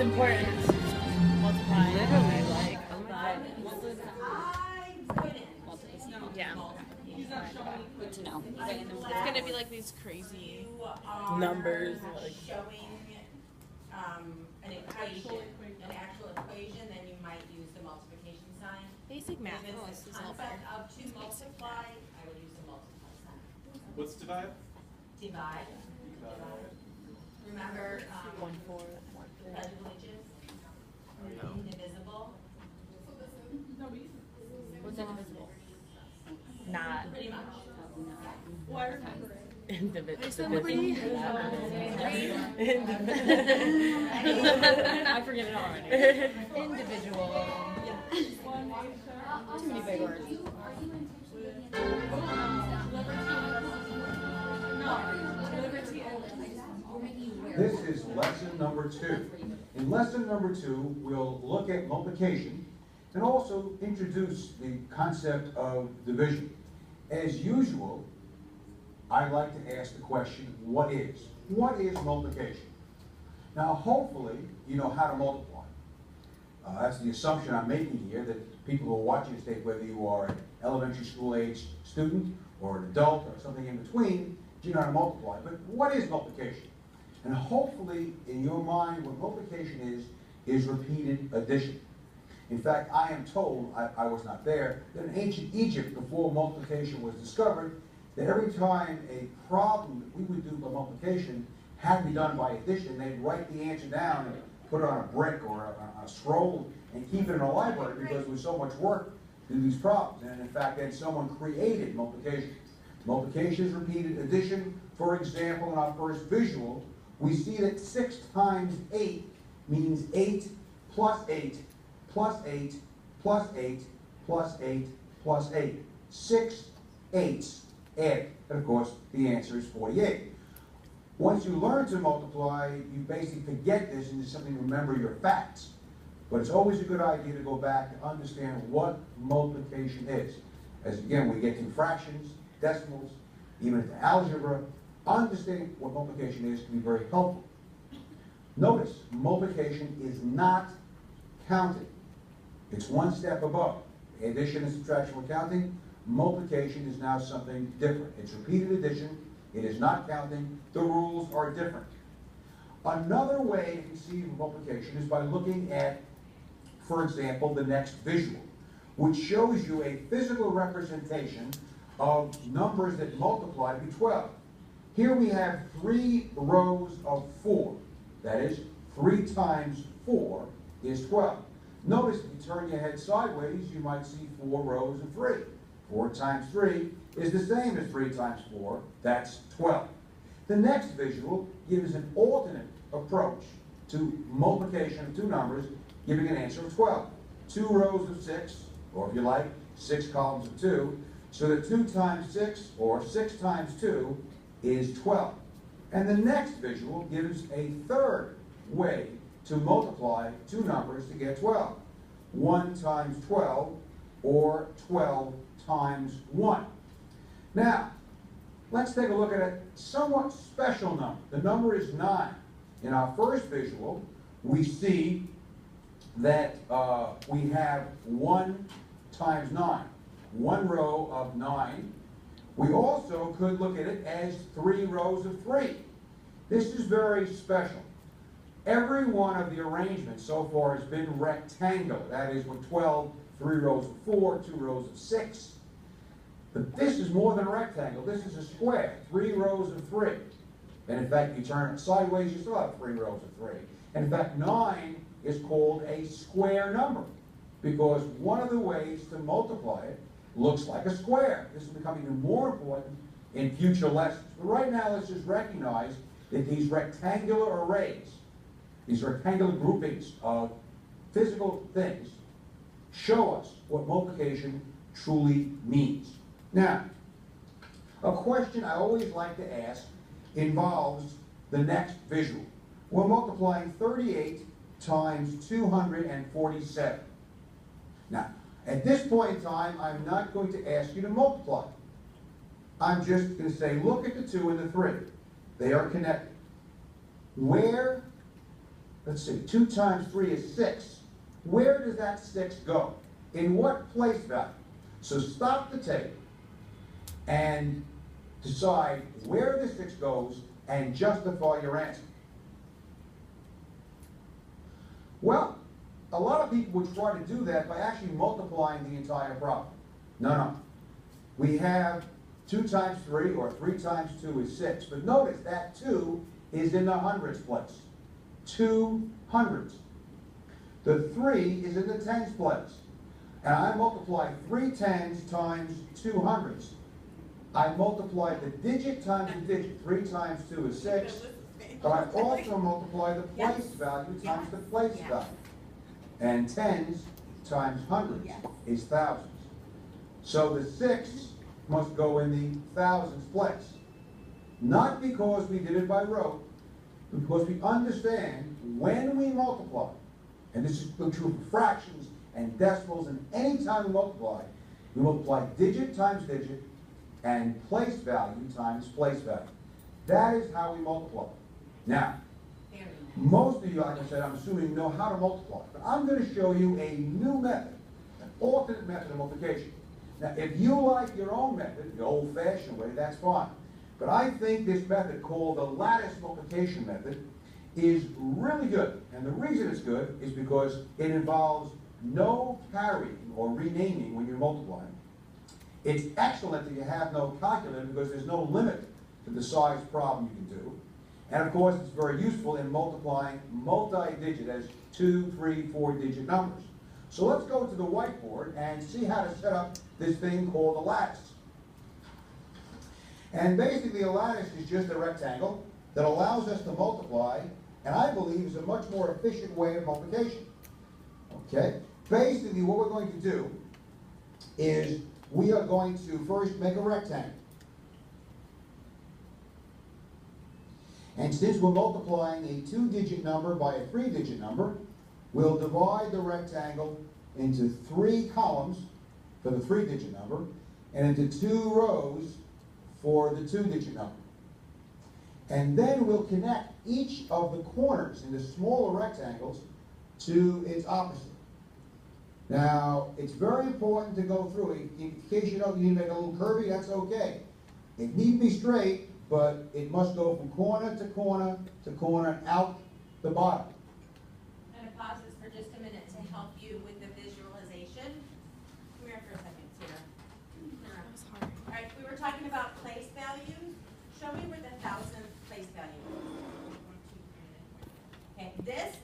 important. Multiply. Literally, like, oh my god. Yeah. Good to know. It's gonna be like these crazy Numbers, like showing an actual equation, then you might use the multiplication sign. basic math. If Oh, it's this the is all better. concept of to multiply, I would use the multiply sign. What's divide? Divide. Remember, 1/4. Pledge of Allegiance? No. Indivisible? What's indivisible? Not. Pretty much. individual. I forget it already. Individual. Too many big words. This is lesson number 2. In lesson number 2, we'll look at multiplication and also introduce the concept of division. As usual, I like to ask the question, what is? What is multiplication? Now, hopefully, you know how to multiply. That's the assumption I'm making here, that people who are watching this tape, whether you are an elementary school age student or an adult or something in between, you know how to multiply. But what is multiplication? And hopefully, in your mind, what multiplication is repeated addition. In fact, I am told, I was not there, that in ancient Egypt, before multiplication was discovered, that every time a problem that we would do by multiplication had to be done by addition, they'd write the answer down and put it on a brick or on a scroll and keep it in a library because there was so much work to do these problems. And in fact, then someone created multiplication. Multiplication is repeated addition. For example, in our first visual, we see that 6 times 8 means 8 plus 8 plus 8 plus 8 plus 8 plus 8. 6 eighths add. And of course, the answer is 48. Once you learn to multiply, you basically forget this and just simply remember your facts. But it's always a good idea to go back and understand what multiplication is. As again, we get to fractions, decimals, even into algebra, understanding what multiplication is can be very helpful. Notice, multiplication is not counting. It's one step above. Addition and subtraction were counting. Multiplication is now something different. It's repeated addition. It is not counting. The rules are different. Another way to conceive of multiplication is by looking at, for example, the next visual, which shows you a physical representation of numbers that multiply to be 12. Here we have 3 rows of 4. That is, 3 times 4 is 12. Notice if you turn your head sideways, you might see 4 rows of 3. 4 times 3 is the same as 3 times 4. That's 12. The next visual gives an alternate approach to multiplication of 2 numbers, giving an answer of 12. 2 rows of 6, or if you like, 6 columns of 2, so that 2 times 6, or 6 times 2, is 12. And the next visual gives a third way to multiply 2 numbers to get 12. 1 times 12, or 12 times 1. Now, let's take a look at a somewhat special number. The number is 9. In our first visual, we see that we have 1 times 9. 1 row of 9. We also could look at it as 3 rows of 3. This is very special. Every one of the arrangements so far has been rectangular. That is, with 12, 3 rows of 4, 2 rows of 6. But this is more than a rectangle. This is a square, 3 rows of 3. And in fact, you turn it sideways, you still have 3 rows of 3. And in fact, 9 is called a square number because one of the ways to multiply it looks like a square. This will become even more important in future lessons. But right now, let's just recognize that these rectangular arrays, these rectangular groupings of physical things, show us what multiplication truly means. Now, a question I always like to ask involves the next visual. We're multiplying 38 times 247. Now, at this point in time, I'm not going to ask you to multiply. I'm just going to say, look at the 2 and the 3. They are connected. Where let's see, 2 times 3 is 6. Where does that 6 go? In what place value? So stop the tape and decide where the 6 goes and justify your answer. Well, a lot of people would try to do that by actually multiplying the entire problem. No. We have 2 times 3, or 3 times 2 is 6. But notice that 2 is in the hundreds place. 2 hundreds. The 3 is in the tens place. And I multiply 3 tens times 2 hundreds. I multiply the digit times the digit. 3 times 2 is 6. But I also multiply the place value times the place value. And tens times hundreds is thousands. So the 6 must go in the thousands place. Not because we did it by rote, but because we understand when we multiply, and this is true for fractions and decimals, and any time we multiply digit times digit and place value times place value. That is how we multiply. Now, most of you, like I said, I'm assuming know how to multiply, but I'm going to show you a new method, an alternate method of multiplication. Now, if you like your own method, the old-fashioned way, that's fine. But I think this method, called the lattice multiplication method, is really good. And the reason it's good is because it involves no carrying or renaming when you're multiplying. It's excellent that you have no calculator because there's no limit to the size problem you can do. And of course, it's very useful in multiplying multi-digit as 2, 3, 4-digit numbers. So let's go to the whiteboard and see how to set up this thing called a lattice. And basically a lattice is just a rectangle that allows us to multiply, and I believe is a much more efficient way of multiplication. Okay? Basically what we're going to do is we are going to first make a rectangle. And since we're multiplying a 2-digit number by a 3-digit number, we'll divide the rectangle into 3 columns for the 3-digit number and into 2 rows for the 2-digit number. And then we'll connect each of the corners in the smaller rectangles to its opposite. Now, it's very important to go through it. In case you don't need to make a little curvy, that's okay. It need be straight, but it must go from corner to corner to corner out the bottom. I'm going to pause this for just a minute to help you with the visualization. Come here for a second, Sarah. All right, we were talking about place values. Show me where the thousandth place value is. Okay, this is